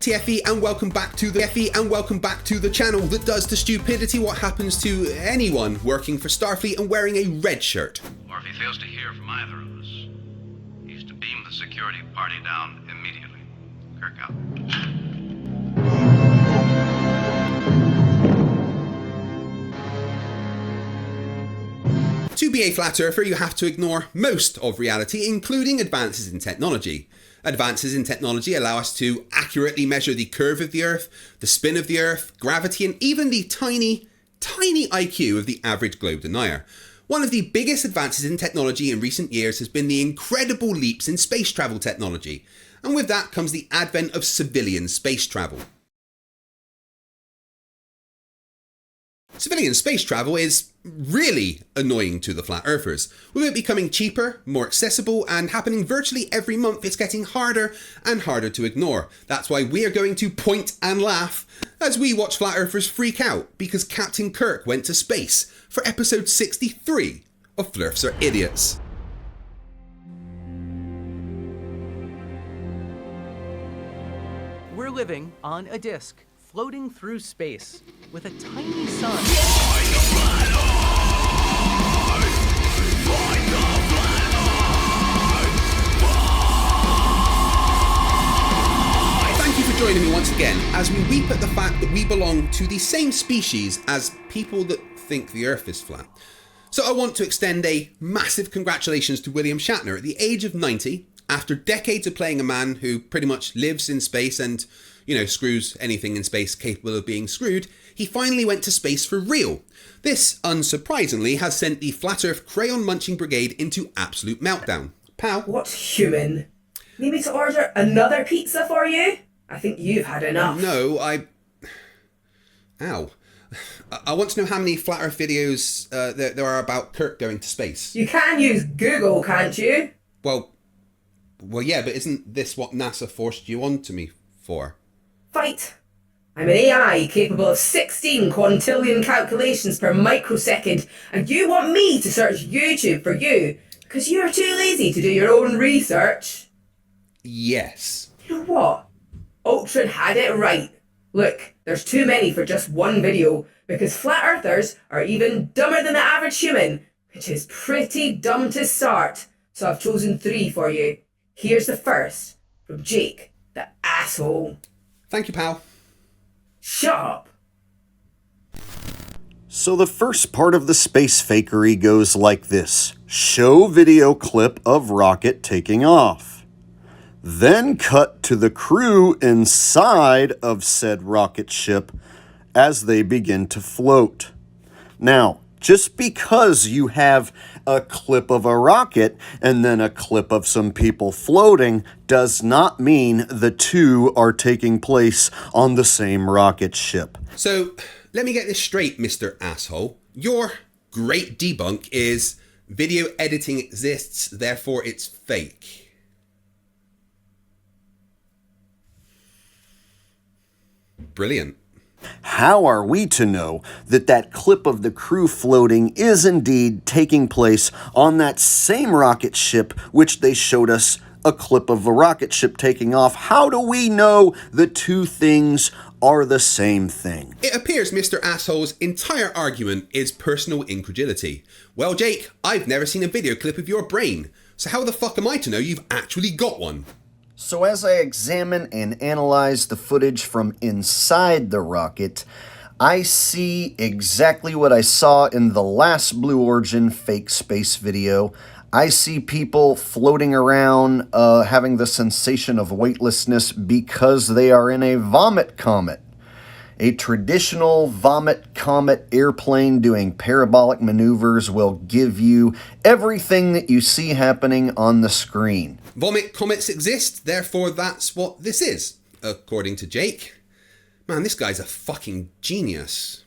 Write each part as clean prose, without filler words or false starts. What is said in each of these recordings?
FTFE and welcome back to the channel that does to stupidity what happens to anyone working for Starfleet and wearing a red shirt. Or if he fails to hear from either of us, he's to beam the security party down immediately. Kirk out. To be a flat earther, you have to ignore most of reality, including advances in technology. Advances in technology allow us to accurately measure the curve of the Earth, the spin of the Earth, gravity, and even the tiny IQ of the average globe denier. One of the biggest advances in technology in recent years has been the incredible leaps in space travel technology, and with that comes the advent of civilian space travel. Civilian space travel is really annoying to the flat earthers. With it becoming cheaper, more accessible, and happening virtually every month, it's getting harder and harder to ignore. That's why we are going to point and laugh as we watch flat earthers freak out because Captain Kirk went to space for episode 63 of Flerfs Are Idiots. We're living on a disk, floating through space, with a tiny sun. Thank you for joining me once again as we weep at the fact that we belong to the same species as people that think the Earth is flat. So I want to extend a massive congratulations to William Shatner at the age of 90, after decades of playing a man who pretty much lives in space and, screws anything in space capable of being screwed. He finally went to space for real. This, unsurprisingly, has sent the Flat Earth Crayon Munching Brigade into absolute meltdown. Pal? What's human? Need me to order another pizza for you? I think you've had enough. No, Ow. I want to know how many Flat Earth videos there are about Kirk going to space. You can use Google, can't you? Well, yeah, but isn't this what NASA forced you onto me for? Fight! I'm an AI capable of 16 quintillion calculations per microsecond, and you want me to search YouTube for you because you're too lazy to do your own research? Yes. You know what? Ultron had it right. Look, there's too many for just one video because flat earthers are even dumber than the average human, which is pretty dumb to start. So I've chosen 3 for you. Here's the first, from Jake, the asshole. Thank you, pal. Shut up. So the first part of the space fakery goes like this. Show video clip of rocket taking off. Then cut to the crew inside of said rocket ship as they begin to float. Now, just because you have a clip of a rocket and then a clip of some people floating does not mean the two are taking place on the same rocket ship. So, let me get this straight, Mr. Asshole. Your great debunk is video editing exists, therefore it's fake. Brilliant. How are we to know that that clip of the crew floating is indeed taking place on that same rocket ship which they showed us a clip of a rocket ship taking off? How do we know the two things are the same thing? It appears Mr. Asshole's entire argument is personal incredulity. Well, Jake, I've never seen a video clip of your brain, so how the fuck am I to know you've actually got one? So as I examine and analyze the footage from inside the rocket, I see exactly what I saw in the last Blue Origin fake space video. I see people floating around, having the sensation of weightlessness because they are in a vomit comet. A traditional vomit comet airplane doing parabolic maneuvers will give you everything that you see happening on the screen. Vomit comets exist, therefore that's what this is, according to Jake. Man, this guy's a fucking genius.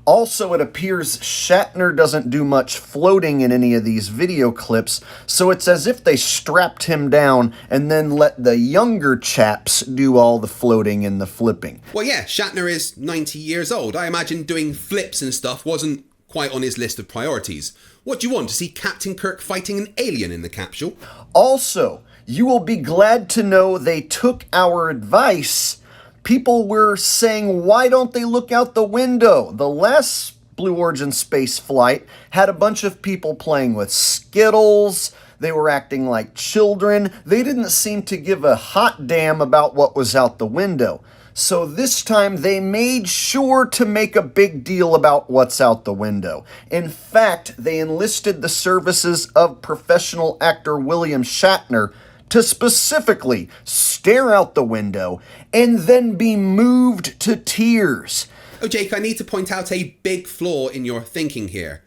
Also, it appears Shatner doesn't do much floating in any of these video clips, so it's as if they strapped him down and then let the younger chaps do all the floating and the flipping. Well, yeah, Shatner is 90 years old. I imagine doing flips and stuff wasn't quite on his list of priorities. What do you want, to see Captain Kirk fighting an alien in the capsule? Also, You will be glad to know they took our advice. People were saying, why don't they look out the window? The last Blue Origin space flight had a bunch of people playing with Skittles. They were acting like children. They didn't seem to give a hot damn about what was out the window. So this time they made sure to make a big deal about what's out the window. In fact, they enlisted the services of professional actor William Shatner to specifically stare out the window and then be moved to tears. Oh, Jake, I need to point out a big flaw in your thinking here.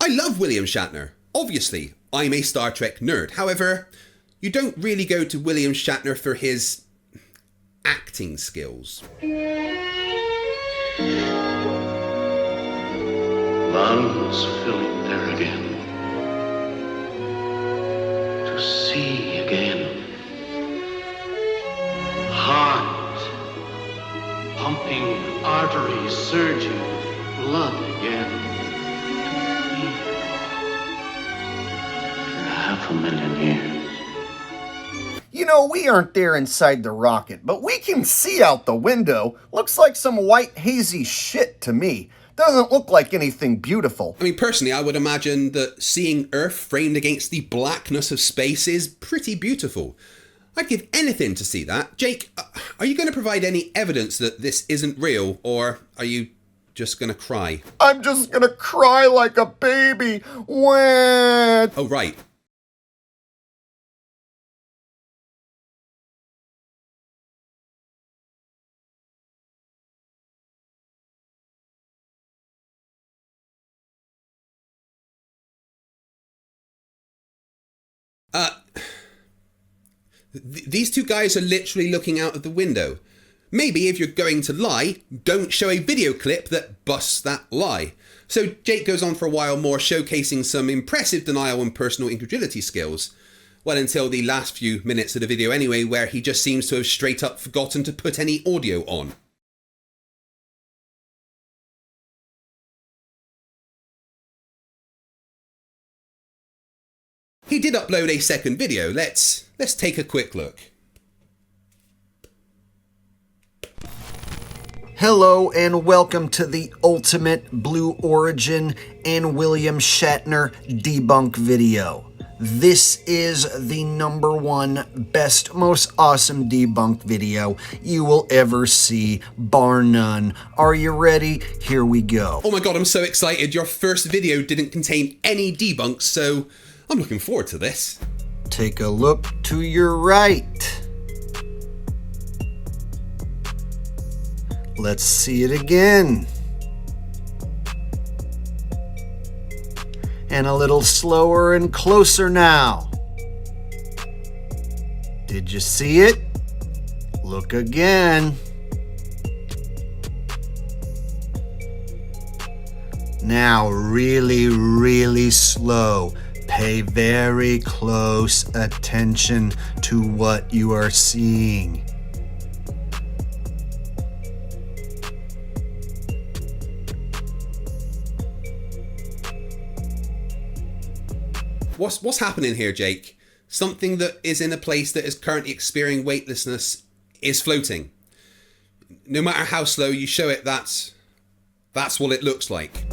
I love William Shatner. Obviously, I'm a Star Trek nerd. However, you don't really go to William Shatner for his acting skills. Lungs filling there again. To see again. Heart pumping, arteries surging with blood again. To feel. For 500,000 years. You know, we aren't there inside the rocket, but we can see out the window. Looks like some white hazy shit to me. Doesn't look like anything beautiful. I mean, personally, I would imagine that seeing Earth framed against the blackness of space is pretty beautiful. I'd give anything to see that. Jake, are you going to provide any evidence that this isn't real, or are you just going to cry? I'm just gonna cry like a baby. When? Oh, right. These two guys are literally looking out of the window. Maybe if you're going to lie, don't show a video clip that busts that lie. So Jake goes on for a while more, showcasing some impressive denial and personal incredulity skills. Well, until the last few minutes of the video anyway, where he just seems to have straight up forgotten to put any audio on. He did upload a second video. Let's take a quick look. Hello and welcome to the ultimate Blue Origin and William Shatner debunk video. This is the #1 best, most awesome debunk video you will ever see, bar none. Are you ready? Here we go. Oh my god, I'm so excited. Your first video didn't contain any debunks, so I'm looking forward to this. Take a look to your right. Let's see it again. And a little slower and closer now. Did you see it? Look again. Now really, really slow. Pay very close attention to what you are seeing. What's happening here, Jake? Something that is in a place that is currently experiencing weightlessness is floating. No matter how slow you show it, that's what it looks like.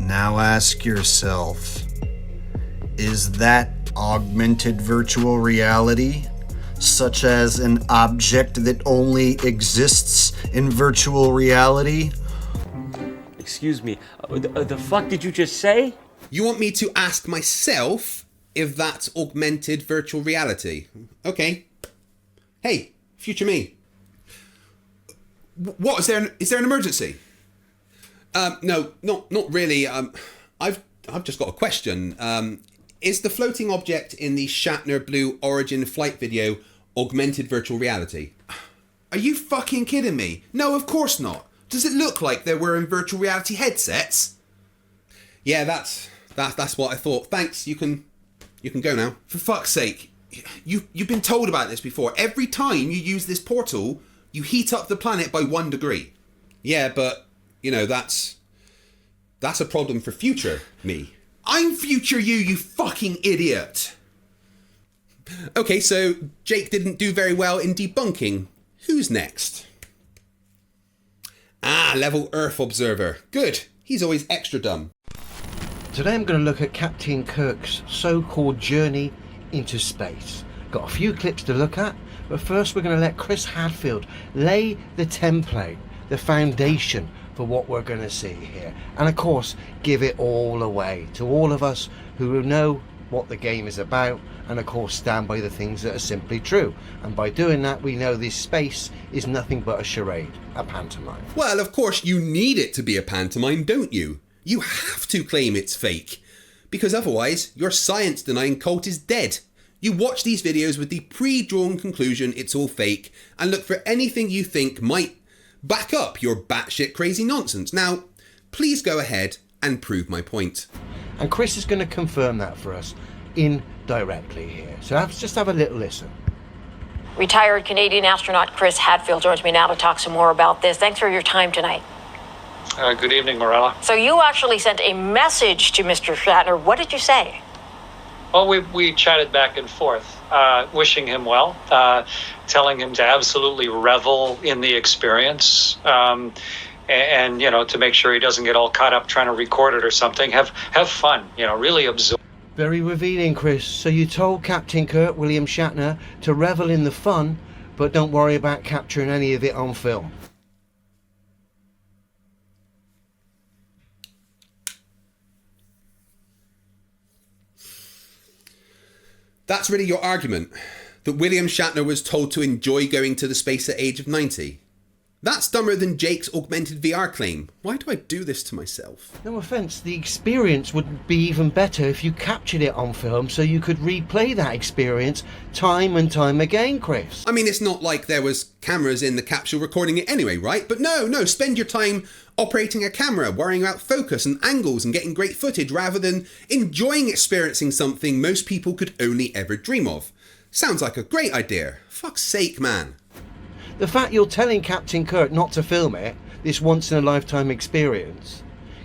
Now ask yourself, is that augmented virtual reality? Such as an object that only exists in virtual reality? Excuse me, the fuck did you just say? You want me to ask myself if that's augmented virtual reality? Okay. Hey, future me. What, is there an emergency? No, not really. I've just got a question. Is the floating object in the Shatner Blue Origin flight video augmented virtual reality? Are you fucking kidding me? No, of course not. Does it look like they're wearing virtual reality headsets? Yeah, that's what I thought. Thanks, you can go now. For fuck's sake, you've been told about this before. Every time you use this portal, you heat up the planet by 1 degree. Yeah, but you know that's a problem for future me. I'm future you fucking idiot. Okay, so Jake didn't do very well in debunking. Who's next? Ah, level Earth Observer. Good. He's always extra dumb. Today I'm going to look at Captain Kirk's so-called journey into space. Got a few clips to look at, but first we're going to let Chris Hadfield lay the template, the foundation for what we're going to see here. And of course, give it all away to all of us who know what the game is about, and of course stand by the things that are simply true. And by doing that, we know this space is nothing but a charade, a pantomime. Well, of course you need it to be a pantomime, don't you? You have to claim it's fake, because otherwise your science-denying cult is dead. You watch these videos with the pre-drawn conclusion it's all fake, and look for anything you think might back up your batshit crazy nonsense. Now, please go ahead and prove my point. And Chris is going to confirm that for us indirectly here. So just have a little listen. Retired Canadian astronaut Chris Hadfield joins me now to talk some more about this. Thanks for your time tonight. Good evening, Morella. So you actually sent a message to Mr. Shatner. What did you say? Well, we chatted back and forth, wishing him well, telling him to absolutely revel in the experience, and you know, to make sure he doesn't get all caught up trying to record it or something. Have fun, you know, really absorb. Very revealing, Chris. So you told Captain Kirk, William Shatner, to revel in the fun, but don't worry about capturing any of it on film. That's really your argument? That William Shatner was told to enjoy going to the space at age of 90? That's dumber than Jake's augmented VR claim. Why do I do this to myself? No offence, the experience would be even better if you captured it on film so you could replay that experience time and time again, Chris. I mean, it's not like there was cameras in the capsule recording it anyway, right? But no, spend your time operating a camera, worrying about focus and angles and getting great footage rather than enjoying experiencing something most people could only ever dream of. Sounds like a great idea. Fuck's sake, man. The fact you're telling Captain Kirk not to film it, this once-in-a-lifetime experience,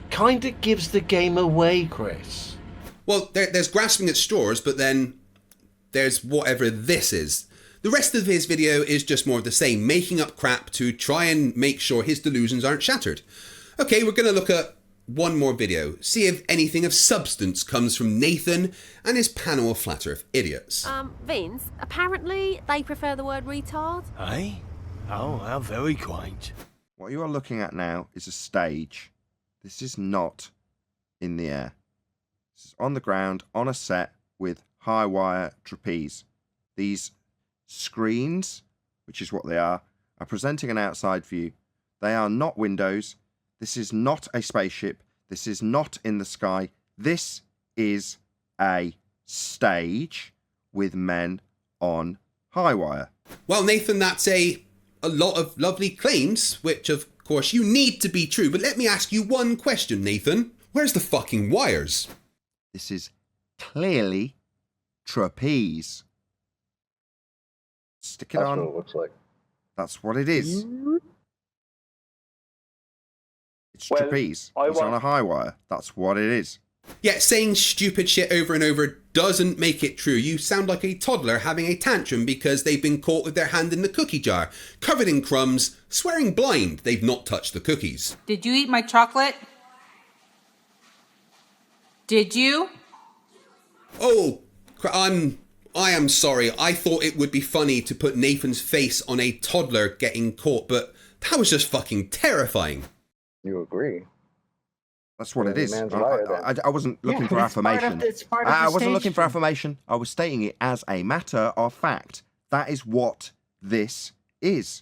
kinda gives the game away, Chris. Well, there's grasping at straws, but then there's whatever this is. The rest of his video is just more of the same, making up crap to try and make sure his delusions aren't shattered. Okay, we're going to look at one more video, see if anything of substance comes from Nathan and his panel of flat earth idiots. Vince, apparently they prefer the word retard. Eh? Oh, how very quaint. What you are looking at now is a stage. This is not in the air. This is on the ground, on a set, with high wire trapeze. These screens, which is what they are presenting an outside view. They are not windows. This is not a spaceship. This is not in the sky. This is a stage with men on high wire. Well, Nathan, that's a lot of lovely claims, which of course you need to be true, but let me ask you one question, Nathan. Where's the fucking wires? This is clearly trapeze. Stick it on. That's what it looks like. That's what it is. It's trapeze. It's on a high wire. That's what it is. Yeah, saying stupid shit over and over doesn't make it true. You sound like a toddler having a tantrum because they've been caught with their hand in the cookie jar, covered in crumbs, swearing blind they've not touched the cookies. Did you eat my chocolate? Did you? Oh, I am sorry. I thought it would be funny to put Nathan's face on a toddler getting caught, but that was just fucking terrifying. You agree? That's what it is. I wasn't looking for affirmation. I wasn't looking for affirmation. I was stating it as a matter of fact. That is what this is.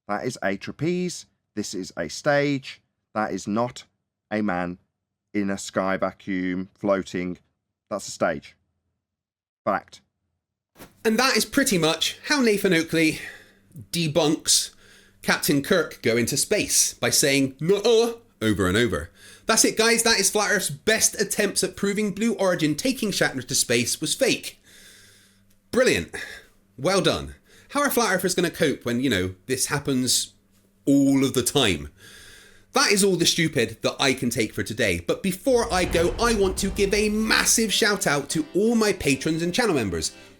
That is a trapeze. This is a stage. That is not a man in a sky vacuum floating. That's a stage. Fact. And that is pretty much how Nathan Oakley debunks Captain Kirk go into space by saying "nuh-uh" over and over. That's it, guys. That is Flat Earth's best attempts at proving Blue Origin taking Shatner to space was fake. Brilliant. Well done. How are Flat Earthers going to cope when, this happens all of the time? That is all the stupid that I can take for today. But before I go, I want to give a massive shout out to all my patrons and channel members.